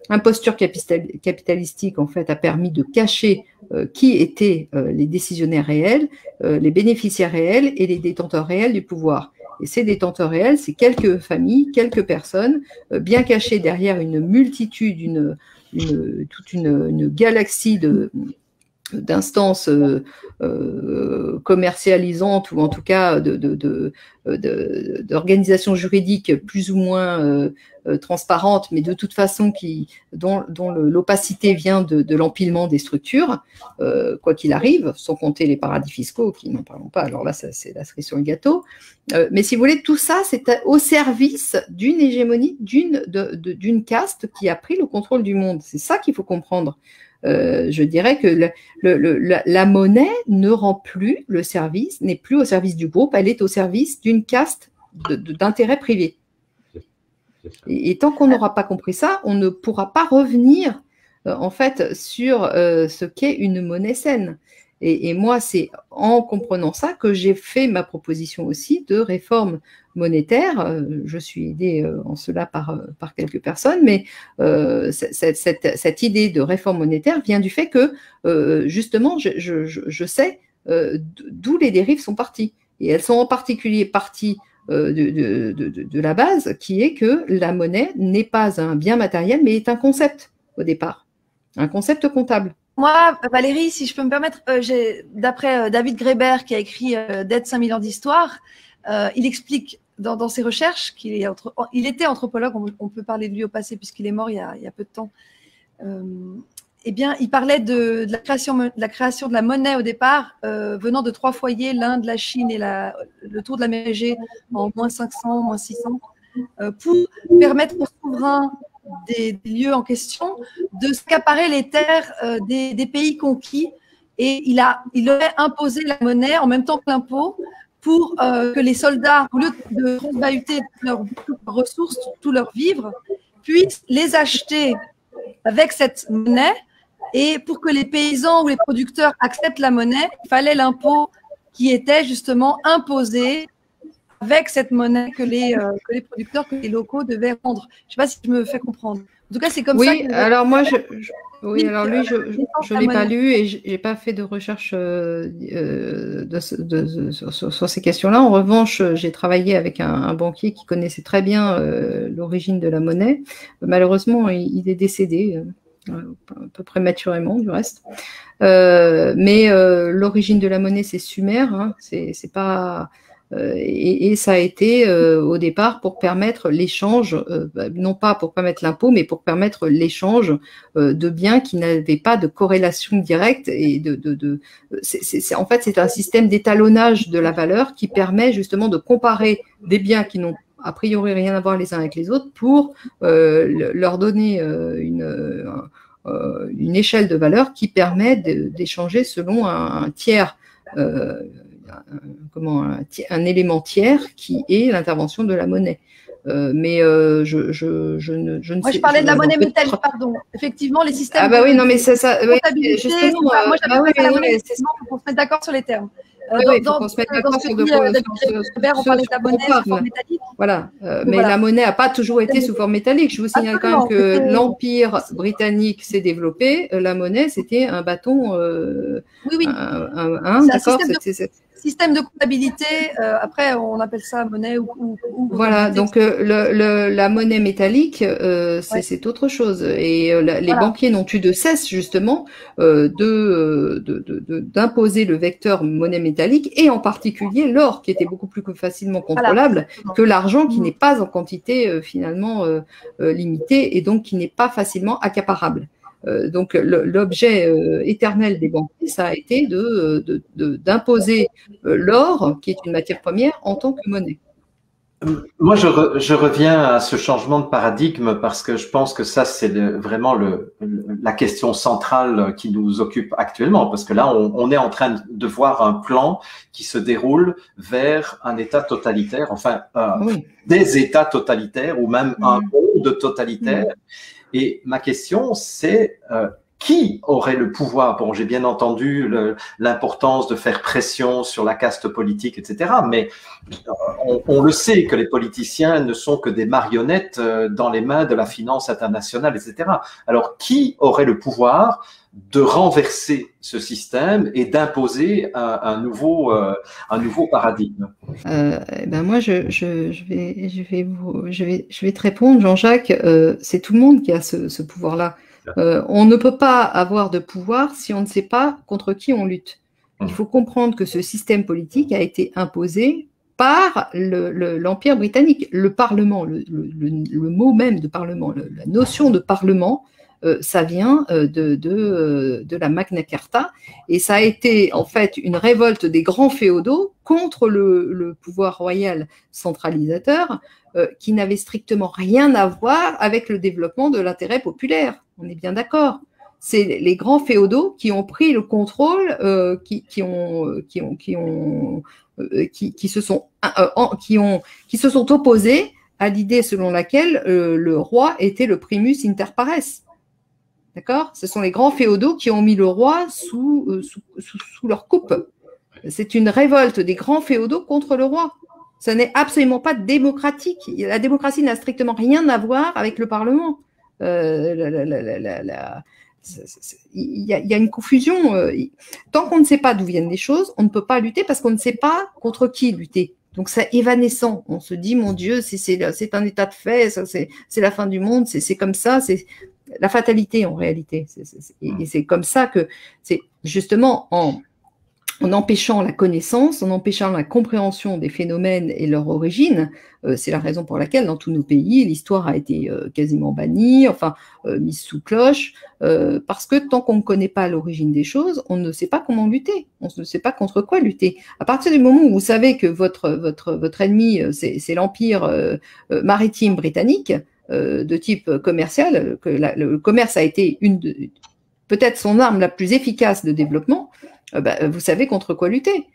imposture capitalistique en fait a permis de cacher qui étaient les décisionnaires réels, les bénéficiaires réels et les détenteurs réels du pouvoir. Et ces détenteurs réels, c'est quelques familles, quelques personnes, bien cachées derrière une multitude, toute une galaxie d'instances commercialisantes ou en tout cas d'organisations juridiques plus ou moins transparentes, mais de toute façon dont l'opacité vient de l'empilement des structures, quoi qu'il arrive, sans compter les paradis fiscaux, qui n'en parlons pas, alors là, c'est la cerise sur le gâteau. Mais si vous voulez, tout ça, c'est au service d'une hégémonie, d'une caste qui a pris le contrôle du monde. C'est ça qu'il faut comprendre. Je dirais que la monnaie ne rend plus le service, n'est plus au service du groupe, elle est au service d'une caste d'intérêt privé. Et tant qu'on n'aura pas compris ça, on ne pourra pas revenir en fait sur ce qu'est une monnaie saine. Et moi, c'est en comprenant ça que j'ai fait ma proposition aussi de réforme monétaire. Je suis aidée en cela par quelques personnes, mais cette idée de réforme monétaire vient du fait que, justement, je sais d'où les dérives sont parties. Et elles sont en particulier parties de la base, qui est que la monnaie n'est pas un bien matériel, mais est un concept au départ, un concept comptable. Moi, Valérie, si je peux me permettre, d'après David Graeber, qui a écrit Dette 5000 ans d'histoire, il explique dans ses recherches qu'il était anthropologue, on peut parler de lui au passé puisqu'il est mort il y a peu de temps. Eh bien, il parlait de la création de la monnaie au départ, venant de 3 foyers, l'Inde, la Chine et le tour de la mer Égée en moins 500, moins 600, pour permettre aux souverains des lieux en question de s'accaparer les terres des pays conquis, et il aurait imposé la monnaie en même temps que l'impôt pour que les soldats, au lieu de transbahuter toutes leurs ressources, tous leurs vivres, puissent les acheter avec cette monnaie. Et pour que les paysans ou les producteurs acceptent la monnaie, il fallait l'impôt qui était justement imposé avec cette monnaie que les producteurs, que les locaux devaient rendre. Je ne sais pas si je me fais comprendre. En tout cas, c'est comme ça. Oui, alors moi, oui, alors lui, je ne l'ai pas lu et je n'ai pas fait de recherche sur ces questions-là. En revanche, j'ai travaillé avec un banquier qui connaissait très bien l'origine de la monnaie. Malheureusement, il est décédé. Un peu prématurément du reste, mais l'origine de la monnaie c'est Sumer, hein, c'est pas et ça a été au départ pour permettre l'échange, non pas pour permettre l'impôt, mais pour permettre l'échange de biens qui n'avaient pas de corrélation directe et en fait c'est un système d'étalonnage de la valeur qui permet justement de comparer des biens qui n'ont a priori rien à voir les uns avec les autres pour leur donner une échelle de valeur qui permet d'échanger selon un tiers, un élément tiers qui est l'intervention de la monnaie. Mais je ne sais pas. Moi, je parlais de la monnaie métallique, pardon. Effectivement, les systèmes. Ah, bah oui, non, mais ça. Oui, justement. Moi, j'avais pas la monnaie, effectivement, pour se mettre d'accord sur les termes. Il faut qu'on se mette d'accord sur on parlait de la monnaie sous forme métallique. Voilà, mais la monnaie n'a pas toujours été sous forme métallique. Je vous signale quand même que l'Empire britannique s'est développé. La monnaie, c'était un bâton. Oui. D'accord. Système de comptabilité. Après, on appelle ça monnaie ou voilà. Donc la monnaie métallique, c'est autre chose. Et les banquiers n'ont eu de cesse justement d'imposer le vecteur monnaie métallique, et en particulier l'or, qui était beaucoup plus facilement contrôlable que l'argent, qui n'est pas en quantité finalement limitée et donc qui n'est pas facilement accaparable. Donc l'objet éternel des banquiers, ça a été d'imposer l'or, qui est une matière première, en tant que monnaie. Moi, je reviens à ce changement de paradigme parce que je pense que ça, c'est vraiment la question centrale qui nous occupe actuellement. Parce que là, on est en train de voir un plan qui se déroule vers un État totalitaire, enfin, des États totalitaires ou même un monde totalitaire. Et ma question, c'est qui aurait le pouvoir? Bon, j'ai bien entendu l'importance de faire pression sur la caste politique, etc. Mais on le sait que les politiciens ne sont que des marionnettes dans les mains de la finance internationale, etc. Alors, qui aurait le pouvoir de renverser ce système et d'imposer un nouveau paradigme? Moi, je vais te répondre, Jean-Jacques. C'est tout le monde qui a ce pouvoir-là. On ne peut pas avoir de pouvoir si on ne sait pas contre qui on lutte. Il faut comprendre que ce système politique a été imposé par l'Empire britannique. Le Parlement, le mot même de Parlement, la notion de Parlement, ça vient de la Magna Carta, et ça a été en fait une révolte des grands féodaux contre le pouvoir royal centralisateur, qui n'avait strictement rien à voir avec le développement de l'intérêt populaire. On est bien d'accord. C'est les grands féodaux qui ont pris le contrôle, qui se sont opposés à l'idée selon laquelle le roi était le primus inter pares. D'accord? Ce sont les grands féodaux qui ont mis le roi sous leur coupe. C'est une révolte des grands féodaux contre le roi. Ça n'est absolument pas démocratique. La démocratie n'a strictement rien à voir avec le Parlement. Il y a une confusion. Tant qu'on ne sait pas d'où viennent les choses, on ne peut pas lutter parce qu'on ne sait pas contre qui lutter. Donc c'est évanescent. On se dit, mon Dieu, c'est un état de fait, c'est la fin du monde, c'est comme ça, c'est la fatalité en réalité. Et c'est comme ça que c'est justement en empêchant la connaissance, en empêchant la compréhension des phénomènes et leur origine. C'est la raison pour laquelle dans tous nos pays, l'histoire a été quasiment bannie, mise sous cloche, parce que tant qu'on ne connaît pas l'origine des choses, on ne sait pas comment lutter, on ne sait pas contre quoi lutter. À partir du moment où vous savez que votre ennemi, c'est l'empire maritime britannique, de type commercial, que le commerce a été peut-être son arme la plus efficace de développement, vous savez contre quoi lutter.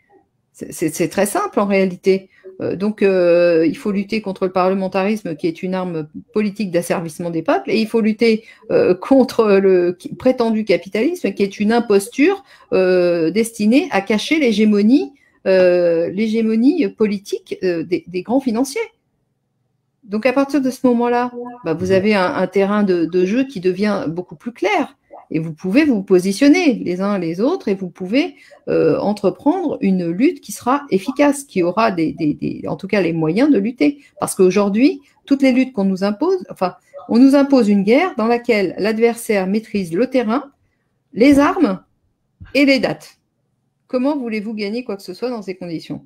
C'est très simple en réalité. Donc, il faut lutter contre le parlementarisme qui est une arme politique d'asservissement des peuples, et il faut lutter contre le prétendu capitalisme qui est une imposture destinée à cacher l'hégémonie politique des grands financiers. Donc, à partir de ce moment-là, vous avez un terrain de jeu qui devient beaucoup plus clair. Et vous pouvez vous positionner les uns les autres et vous pouvez entreprendre une lutte qui sera efficace, qui aura en tout cas les moyens de lutter. Parce qu'aujourd'hui, toutes les luttes qu'on nous impose, on nous impose une guerre dans laquelle l'adversaire maîtrise le terrain, les armes et les dates. Comment voulez-vous gagner quoi que ce soit dans ces conditions?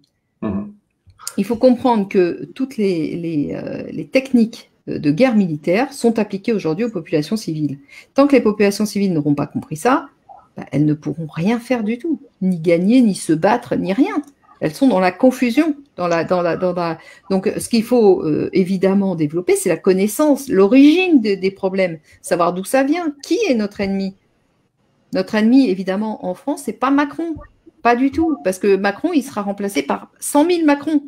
Il faut comprendre que toutes les techniques de guerre militaire sont appliquées aujourd'hui aux populations civiles. Tant que les populations civiles n'auront pas compris ça, elles ne pourront rien faire du tout, ni gagner, ni se battre, ni rien. Elles sont dans la confusion. Donc, ce qu'il faut évidemment développer, c'est la connaissance, l'origine des problèmes, savoir d'où ça vient, qui est notre ennemi. Notre ennemi, évidemment, en France, c'est pas Macron, pas du tout, parce que Macron, il sera remplacé par 100 000 Macron.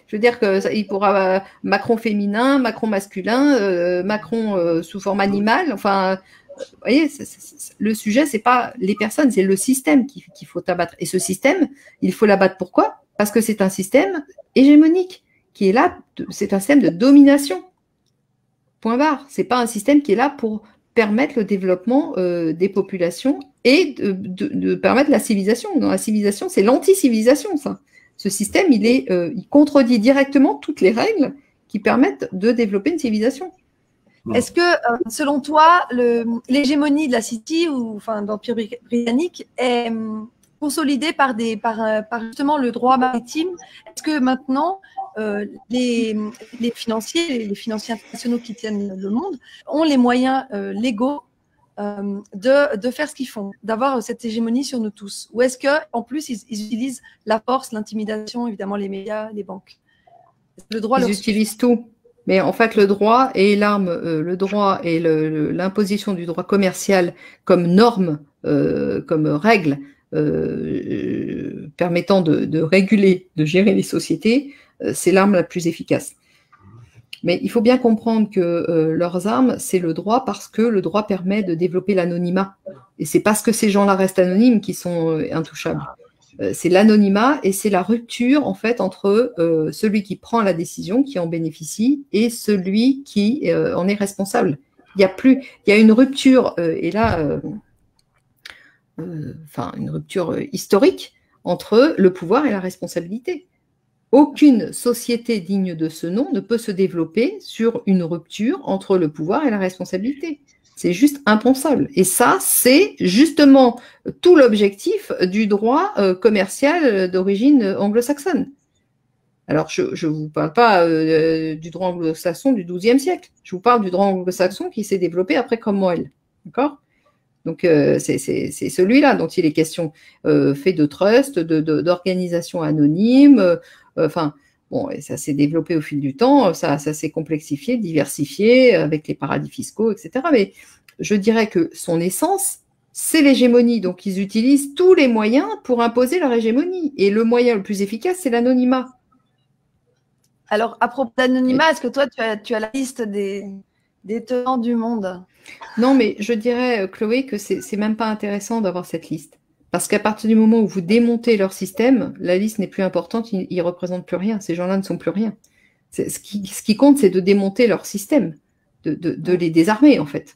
Je veux dire qu'il pourra Macron féminin, Macron masculin, Macron sous forme animale. Vous voyez, le sujet, c'est pas les personnes, c'est le système qu'il faut abattre. Et ce système, il faut l'abattre. Pourquoi? Parce que c'est un système hégémonique qui est là. C'est un système de domination. Point barre. C'est pas un système qui est là pour permettre le développement des populations et de permettre la civilisation. Dans la civilisation, c'est l'anti-civilisation, ça. Ce système, il contredit directement toutes les règles qui permettent de développer une civilisation. Est-ce que, selon toi, l'hégémonie de la City ou de l'Empire britannique est consolidée par justement le droit maritime? Est-ce que maintenant, les financiers internationaux qui tiennent le monde ont les moyens légaux de faire ce qu'ils font, d'avoir cette hégémonie sur nous tous? Ou est-ce qu'en plus, ils utilisent la force, l'intimidation, évidemment les médias, les banques? Ils utilisent tout. Mais en fait, le droit et l'arme, le droit et l'imposition du droit commercial comme norme, comme règle permettant de réguler, de gérer les sociétés, c'est l'arme la plus efficace. Mais il faut bien comprendre que leurs armes, c'est le droit parce que le droit permet de développer l'anonymat. Et c'est parce que ces gens-là restent anonymes qu'ils sont intouchables. C'est l'anonymat et c'est la rupture en fait entre celui qui prend la décision, qui en bénéficie, et celui qui en est responsable. Il y a une rupture et là, une rupture historique entre le pouvoir et la responsabilité. Aucune société digne de ce nom ne peut se développer sur une rupture entre le pouvoir et la responsabilité. C'est juste impensable. Et ça, c'est justement tout l'objectif du droit commercial d'origine anglo-saxonne. Alors, je ne vous parle pas du droit anglo-saxon du XIIe siècle. Je vous parle du droit anglo-saxon qui s'est développé après Cromwell. D'accord ? Donc, c'est celui-là dont il est question. Fait de trust, d'organisation anonyme. Bon, et ça s'est développé au fil du temps, ça s'est complexifié, diversifié avec les paradis fiscaux, etc. Mais je dirais que son essence, c'est l'hégémonie. Donc, ils utilisent tous les moyens pour imposer leur hégémonie. Et le moyen le plus efficace, c'est l'anonymat. Alors, à propos d'anonymat, est-ce que toi, tu as la liste des tenants du monde? Non, mais je dirais, Chloé, que c'est même pas intéressant d'avoir cette liste. Parce qu'à partir du moment où vous démontez leur système, la liste n'est plus importante, ils ne représentent plus rien. Ces gens-là ne sont plus rien. Ce qui compte, c'est de démonter leur système, de les désarmer, en fait.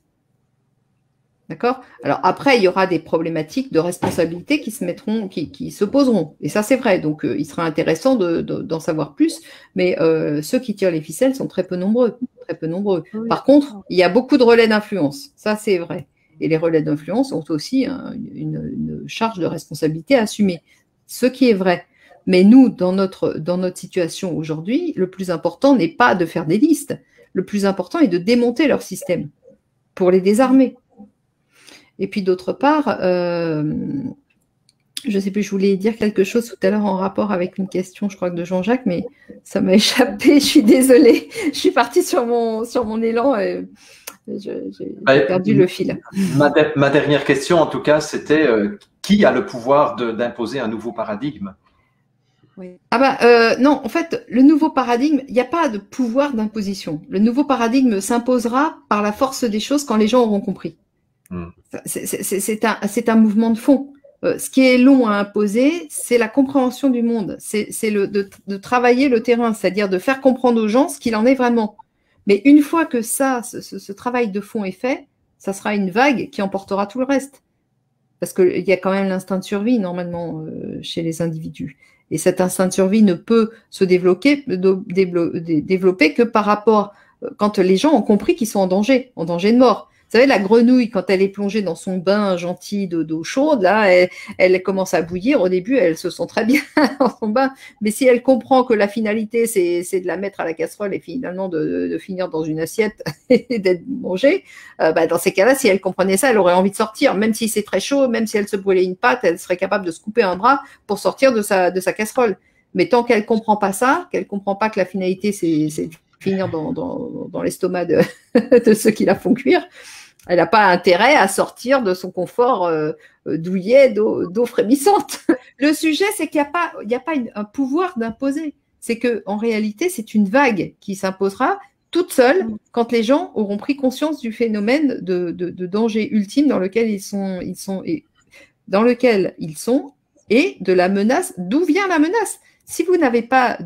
D'accord? Alors après, il y aura des problématiques de responsabilité qui se poseront. Et ça, c'est vrai. Donc, il sera intéressant d'en savoir plus. Mais ceux qui tirent les ficelles sont très peu nombreux. Très peu nombreux. Oui. Par contre, il y a beaucoup de relais d'influence. Ça, c'est vrai. Et les relais d'influence ont aussi une charge de responsabilité à assumer. Ce qui est vrai. Mais nous, dans notre situation aujourd'hui, le plus important n'est pas de faire des listes. Le plus important est de démonter leur système pour les désarmer. Et puis d'autre part, je ne sais plus, je voulais dire quelque chose tout à l'heure en rapport avec une question, je crois que de Jean-Jacques, mais ça m'a échappé, je suis désolée. Je suis partie sur mon élan et j'ai perdu le fil. Ma dernière question, en tout cas, c'était qui a le pouvoir d'imposer un nouveau paradigme? Oui. Non, en fait, le nouveau paradigme, il n'y a pas de pouvoir d'imposition. Le nouveau paradigme s'imposera par la force des choses quand les gens auront compris. C'est un mouvement de fond. Ce qui est long à imposer, c'est la compréhension du monde. C'est de travailler le terrain, c'est-à-dire de faire comprendre aux gens ce qu'il en est vraiment. Mais une fois que ce travail de fond est fait, ça sera une vague qui emportera tout le reste. Parce qu'il y a quand même l'instinct de survie, normalement, chez les individus. Et cet instinct de survie ne peut se développer que par rapport, quand les gens ont compris qu'ils sont en danger de mort. Vous savez, la grenouille, quand elle est plongée dans son bain gentil d'eau chaude, là, elle commence à bouillir. Au début, elle se sent très bien dans son bain. Mais si elle comprend que la finalité, c'est de la mettre à la casserole et finalement de finir dans une assiette et d'être mangée, dans ces cas-là, si elle comprenait ça, elle aurait envie de sortir. Même si c'est très chaud, même si elle se brûlait une patte, elle serait capable de se couper un bras pour sortir de sa casserole. Mais tant qu'elle comprend pas ça, qu'elle comprend pas que la finalité, c'est de finir dans l'estomac de ceux qui la font cuire, elle n'a pas intérêt à sortir de son confort douillet d'eau frémissante. Le sujet, c'est qu'il n'y a pas un pouvoir d'imposer. C'est qu'en réalité, c'est une vague qui s'imposera toute seule quand les gens auront pris conscience du phénomène de danger ultime dans lequel ils sont et de la menace. D'où vient la menace? Si vous n'avez pas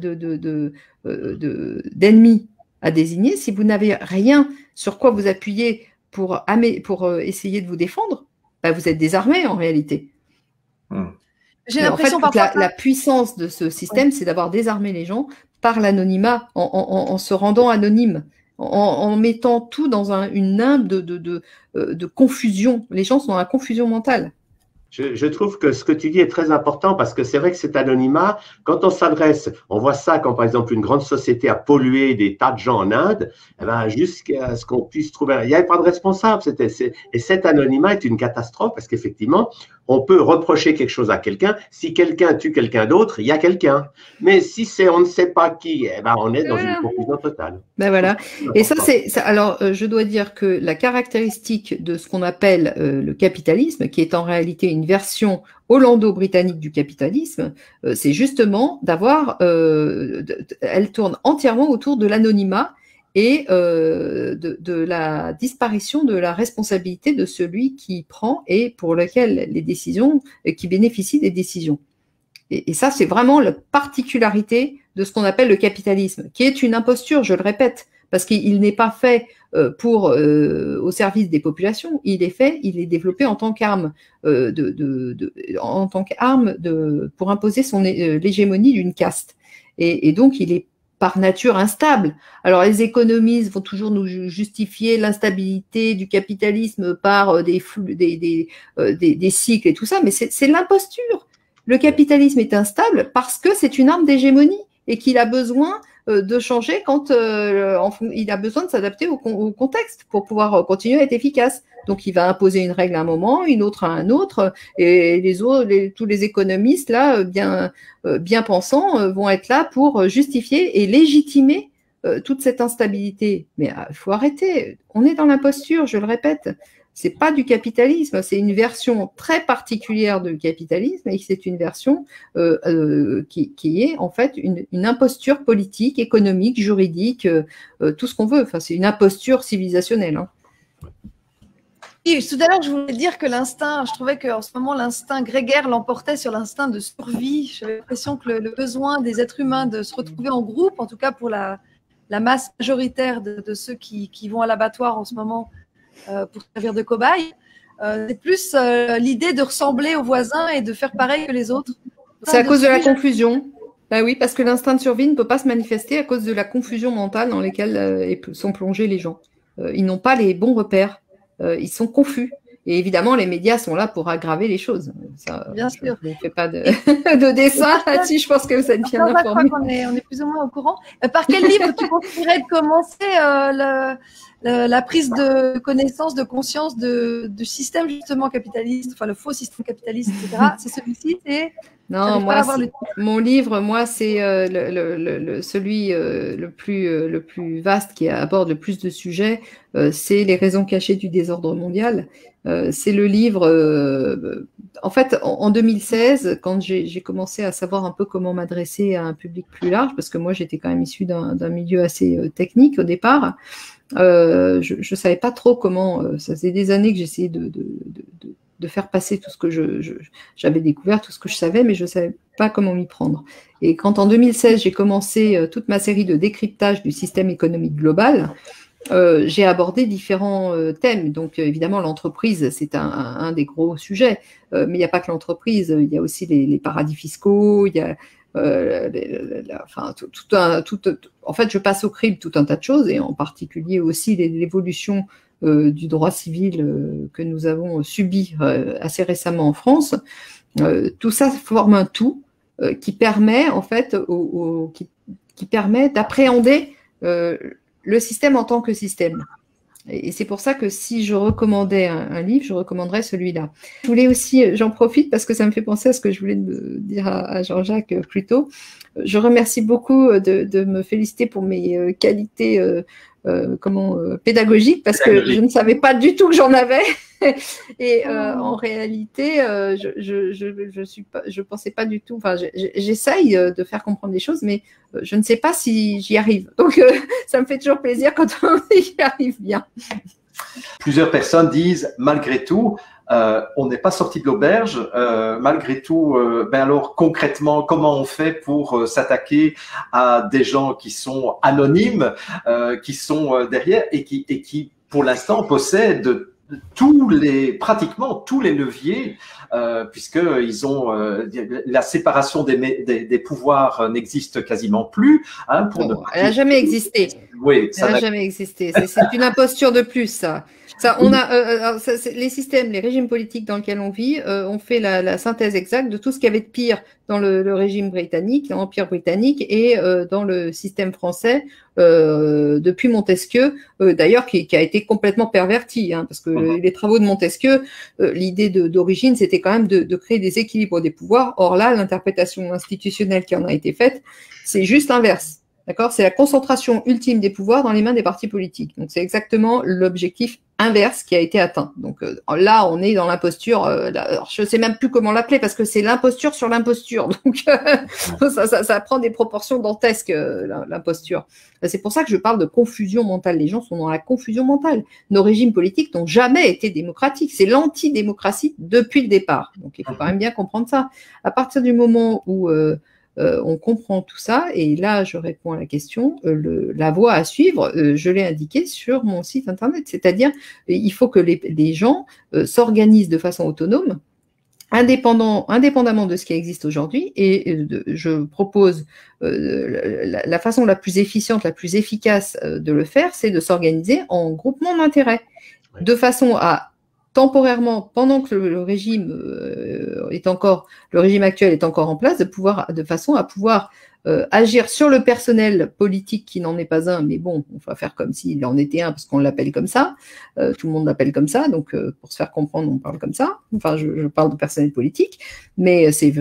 d'ennemis à désigner, si vous n'avez rien sur quoi vous appuyer pour essayer de vous défendre, vous êtes désarmé en réalité. J'ai l'impression parfois la puissance de ce système, c'est d'avoir désarmé les gens par l'anonymat, en se rendant anonyme, en mettant tout dans une nimbe de confusion. Les gens sont dans la confusion mentale. Je trouve que ce que tu dis est très important parce que c'est vrai que cet anonymat, quand on s'adresse, on voit ça quand par exemple une grande société a pollué des tas de gens en Inde, jusqu'à ce qu'on puisse trouver, il n'y avait pas de responsable. Et cet anonymat est une catastrophe parce qu'effectivement, on peut reprocher quelque chose à quelqu'un. Si quelqu'un tue quelqu'un d'autre, il y a quelqu'un. Mais si on ne sait pas qui, on est dans une confusion totale. Voilà. Et alors, je dois dire que la caractéristique de ce qu'on appelle le capitalisme, qui est en réalité une version hollando-britannique du capitalisme, c'est justement d'avoir, elle tourne entièrement autour de l'anonymat et de la disparition de la responsabilité de celui qui prend et pour lequel les décisions, qui bénéficie des décisions. Et ça, c'est vraiment la particularité de ce qu'on appelle le capitalisme, qui est une imposture, je le répète, parce qu'il n'est pas fait au service des populations, il est développé en tant qu'arme pour imposer l'hégémonie d'une caste. Et donc, il est par nature instable. Alors, les économistes vont toujours nous justifier l'instabilité du capitalisme par des cycles et tout ça, mais c'est l'imposture. Le capitalisme est instable parce que c'est une arme d'hégémonie et qu'il a besoin de changer quand il a besoin de s'adapter au contexte pour pouvoir continuer à être efficace. Donc, il va imposer une règle à un moment, une autre à un autre, et tous les économistes là, bien pensants, vont être là pour justifier et légitimer toute cette instabilité. Mais il faut arrêter. On est dans l'imposture, je le répète. C'est pas du capitalisme, c'est une version très particulière du capitalisme et c'est une version qui est en fait une imposture politique, économique, juridique, tout ce qu'on veut. Enfin, c'est une imposture civilisationnelle. Hein. Et tout à l'heure, je voulais dire que l'instinct, je trouvais qu'en ce moment, l'instinct grégaire l'emportait sur l'instinct de survie. J'avais l'impression que le besoin des êtres humains de se retrouver en groupe, en tout cas pour la masse majoritaire de ceux qui vont à l'abattoir en ce moment, pour servir de cobaye, c'est plus l'idée de ressembler aux voisins et de faire pareil que les autres. C'est à cause de la confusion. Ben oui, parce que l'instinct de survie ne peut pas se manifester à cause de la confusion mentale dans laquelle sont plongés les gens. Ils n'ont pas les bons repères, ils sont confus. Et évidemment, les médias sont là pour aggraver les choses. Ça, bien sûr. Je ne fais pas de dessin là-dessus, je pense que vous êtes bien informés. Je crois qu'on est plus ou moins au courant. Par quel livre tu conseillerais de commencer la prise de connaissance, de conscience du système justement capitaliste, enfin le faux système capitaliste, etc. C'est celui-ci, non, moi, mon livre, moi, c'est celui le plus vaste qui aborde le plus de sujets, c'est Les raisons cachées du désordre mondial. C'est le livre, en fait, en 2016, quand j'ai commencé à savoir un peu comment m'adresser à un public plus large, parce que moi, j'étais quand même issue d'un milieu assez technique au départ, je savais pas trop comment, ça faisait des années que j'essayais de faire passer tout ce que j'avais découvert, tout ce que je savais, mais je ne savais pas comment m'y prendre. Et quand en 2016, j'ai commencé toute ma série de décryptage du système économique global, j'ai abordé différents thèmes. Donc, évidemment, l'entreprise, c'est un des gros sujets, mais il n'y a pas que l'entreprise, il y a aussi les paradis fiscaux, il y a en fait, je passe au crible tout un tas de choses, et en particulier aussi l'évolution du droit civil que nous avons subi assez récemment en France. Tout ça forme un tout qui permet en fait qui permet d'appréhender le système en tant que système. Et c'est pour ça que si je recommandais un livre, je recommanderais celui-là. Je voulais aussi, j'en profite parce que ça me fait penser à ce que je voulais dire à Jean-Jacques plus tôt. Je remercie beaucoup de me féliciter pour mes qualités pédagogiques, parce que je ne savais pas du tout que j'en avais. Et en réalité, je pensais pas du tout. Enfin, j'essaye de faire comprendre des choses, mais je ne sais pas si j'y arrive. Donc, ça me fait toujours plaisir quand on y arrive bien. Plusieurs personnes disent, malgré tout, on n'est pas sorti de l'auberge. Malgré tout, ben alors concrètement, comment on fait pour s'attaquer à des gens qui sont anonymes, qui sont derrière et qui pour l'instant, possèdent pratiquement tous les leviers, puisque ils ont la séparation des pouvoirs n'existe quasiment plus. Hein, elle n'a jamais existé. Oui, elle n'a jamais existé. C'est une imposture de plus, ça. On a les systèmes, les régimes politiques dans lesquels on vit, ont fait la synthèse exacte de tout ce qu'il y avait de pire dans le régime britannique, l'Empire britannique, et dans le système français depuis Montesquieu, d'ailleurs qui a été complètement perverti, hein, parce que les travaux de Montesquieu, l'idée d'origine, c'était quand même de créer des équilibres des pouvoirs. Or là, l'interprétation institutionnelle qui en a été faite, c'est juste l'inverse. D'accord ? C'est la concentration ultime des pouvoirs dans les mains des partis politiques. Donc c'est exactement l'objectif inverse qui a été atteint. Donc là, on est dans l'imposture. Je ne sais même plus comment l'appeler parce que c'est l'imposture sur l'imposture. Donc ça prend des proportions dantesques, l'imposture. C'est pour ça que je parle de confusion mentale. Les gens sont dans la confusion mentale. Nos régimes politiques n'ont jamais été démocratiques. C'est l'antidémocratie depuis le départ. Donc il faut quand même bien comprendre ça. À partir du moment où on comprend tout ça, et là je réponds à la question, la voie à suivre, je l'ai indiqué sur mon site internet, c'est-à-dire il faut que les gens s'organisent de façon autonome, indépendamment de ce qui existe aujourd'hui, et je propose la façon la plus efficiente, la plus efficace de le faire, c'est de s'organiser en groupement d'intérêt, de façon à temporairement, pendant que le régime actuel est encore en place, de façon à pouvoir agir sur le personnel politique qui n'en est pas un, mais bon, on va faire comme s'il en était un parce qu'on l'appelle comme ça, tout le monde l'appelle comme ça, donc pour se faire comprendre, on parle comme ça, enfin je parle de personnel politique, mais c'est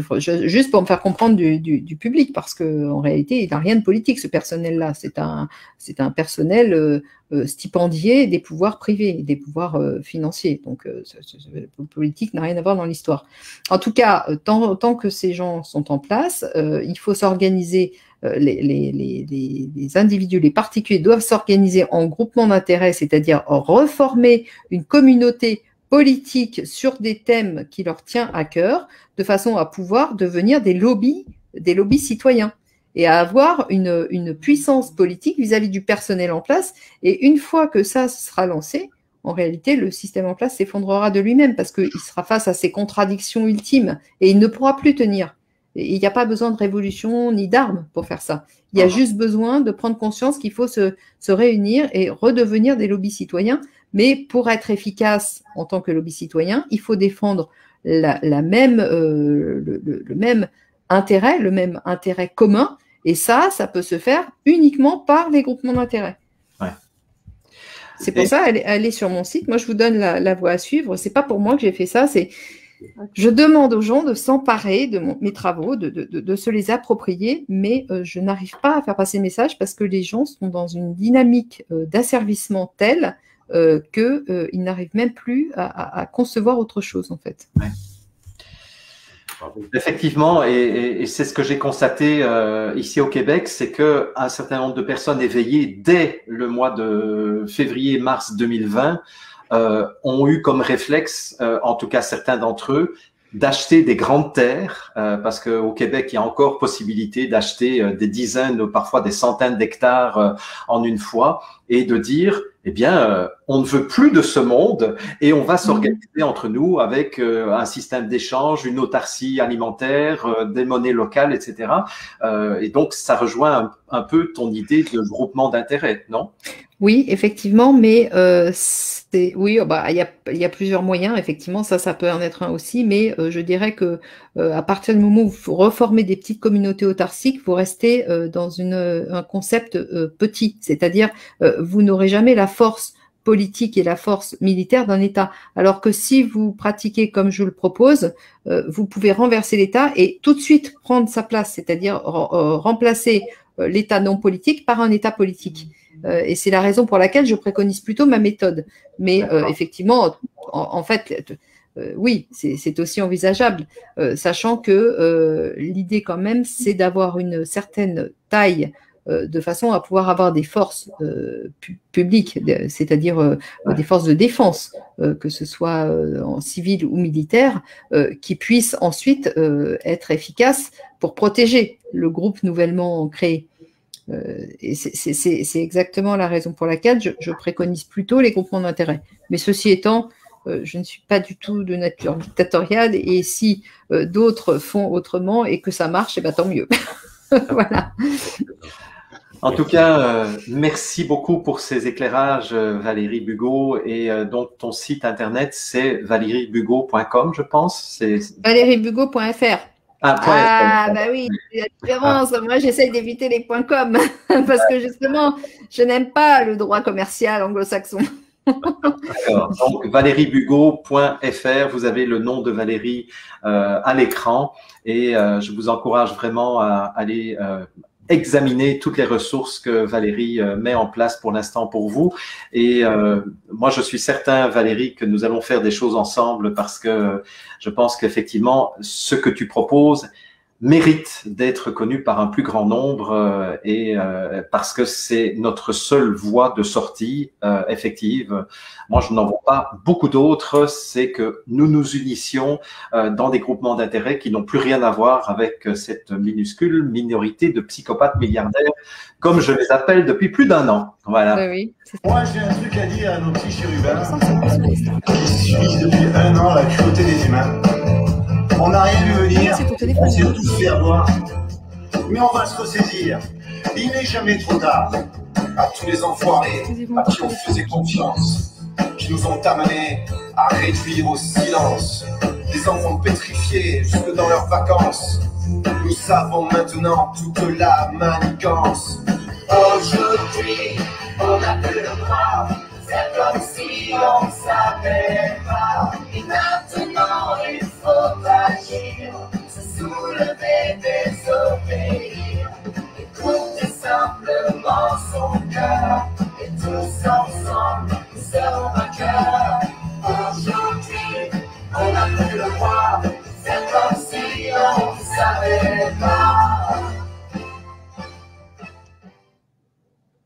juste pour me faire comprendre du public, parce qu'en réalité, il n'a rien de politique ce personnel-là, c'est un personnel stipendié des pouvoirs privés, des pouvoirs financiers, donc le politique n'a rien à voir dans l'histoire. En tout cas, tant que ces gens sont en place, il faut s'organiser, les individus, les particuliers doivent s'organiser en groupement d'intérêt, c'est-à-dire reformer une communauté politique sur des thèmes qui leur tient à cœur, de façon à pouvoir devenir des lobbies citoyens, et à avoir une puissance politique vis-à-vis du personnel en place. Et une fois que ça sera lancé, en réalité, le système en place s'effondrera de lui-même, parce qu'il sera face à ses contradictions ultimes et il ne pourra plus tenir. Et il n'y a pas besoin de révolution ni d'armes pour faire ça. Il y a juste besoin de prendre conscience qu'il faut se réunir et redevenir des lobbies citoyens. Mais pour être efficace en tant que lobby citoyen, il faut défendre le même intérêt commun. Et ça peut se faire uniquement par les groupements d'intérêt. Ouais. C'est pour ça, elle est sur mon site. Moi, je vous donne la voie à suivre. C'est pas pour moi que j'ai fait ça. Je demande aux gens de s'emparer de mes travaux, de se les approprier, mais je n'arrive pas à faire passer le message parce que les gens sont dans une dynamique d'asservissement telle qu'ils n'arrivent même plus à concevoir autre chose, en fait. Ouais. Effectivement, et c'est ce que j'ai constaté ici au Québec, c'est qu'un certain nombre de personnes éveillées dès le mois de février-mars 2020 ont eu comme réflexe, en tout cas certains d'entre eux, d'acheter des grandes terres, parce qu'au Québec, il y a encore possibilité d'acheter des dizaines, parfois des centaines d'hectares en une fois, et de dire, eh bien, on ne veut plus de ce monde et on va s'organiser entre nous avec un système d'échange, une autarcie alimentaire, des monnaies locales, etc. Et donc, ça rejoint un peu ton idée de groupement d'intérêt, non? Oui, effectivement, mais oui, il y a plusieurs moyens, effectivement, ça peut en être un aussi, mais je dirais que à partir du moment où vous reformez des petites communautés autarciques, vous restez dans un concept petit, c'est-à-dire vous n'aurez jamais la force politique et la force militaire d'un État, alors que si vous pratiquez comme je le propose, vous pouvez renverser l'État et tout de suite prendre sa place, c'est-à-dire remplacer l'État non politique par un État politique. Et c'est la raison pour laquelle je préconise plutôt ma méthode. Mais effectivement, en fait, oui, c'est aussi envisageable, sachant que l'idée quand même, c'est d'avoir une certaine taille de façon à pouvoir avoir des forces publiques, c'est-à-dire des forces de défense, que ce soit en civil ou militaire, qui puissent ensuite être efficaces pour protéger le groupe nouvellement créé. Et c'est exactement la raison pour laquelle je préconise plutôt les groupements d'intérêt. Mais ceci étant, je ne suis pas du tout de nature dictatoriale, et si d'autres font autrement et que ça marche, eh ben, tant mieux. Voilà. En tout cas, merci beaucoup pour ces éclairages, Valérie Bugeaud. Et donc, ton site internet, c'est valeriebugeaud.com, je pense. valeriebugeaud.fr. Ah, bah oui, c'est la différence. Moi, j'essaye d'éviter les .com parce que justement, je n'aime pas le droit commercial anglo-saxon. D'accord. Donc, valeriebugeaud.fr, vous avez le nom de Valérie à l'écran, et je vous encourage vraiment à aller examiner toutes les ressources que Valérie met en place pour l'instant pour vous. Et moi, je suis certain, Valérie, que nous allons faire des choses ensemble parce que je pense qu'effectivement, ce que tu proposes mérite d'être connu par un plus grand nombre parce que c'est notre seule voie de sortie effective. Moi, je n'en vois pas beaucoup d'autres. C'est que nous nous unissions dans des groupements d'intérêt qui n'ont plus rien à voir avec cette minuscule minorité de psychopathes milliardaires, comme je les appelle depuis plus d'1 an. Voilà. Oui, moi, j'ai un truc à dire à nos petits chérubins. Ils subissent depuis 1 an la cruauté des humains. On n'a rien vu venir, on s'est tous fait avoir. Mais on va se ressaisir. Il n'est jamais trop tard. À tous les enfoirés à qui on faisait confiance, qui nous ont amenés à réduire au silence. Des enfants pétrifiés jusque dans leurs vacances. Nous savons maintenant toute la manigance. Aujourd'hui, on n'a plus le droit. C'est comme si on ne savait pas. Et maintenant, il faut agir, se soulever, désobéir. Écouter simplement son cœur et tous ensemble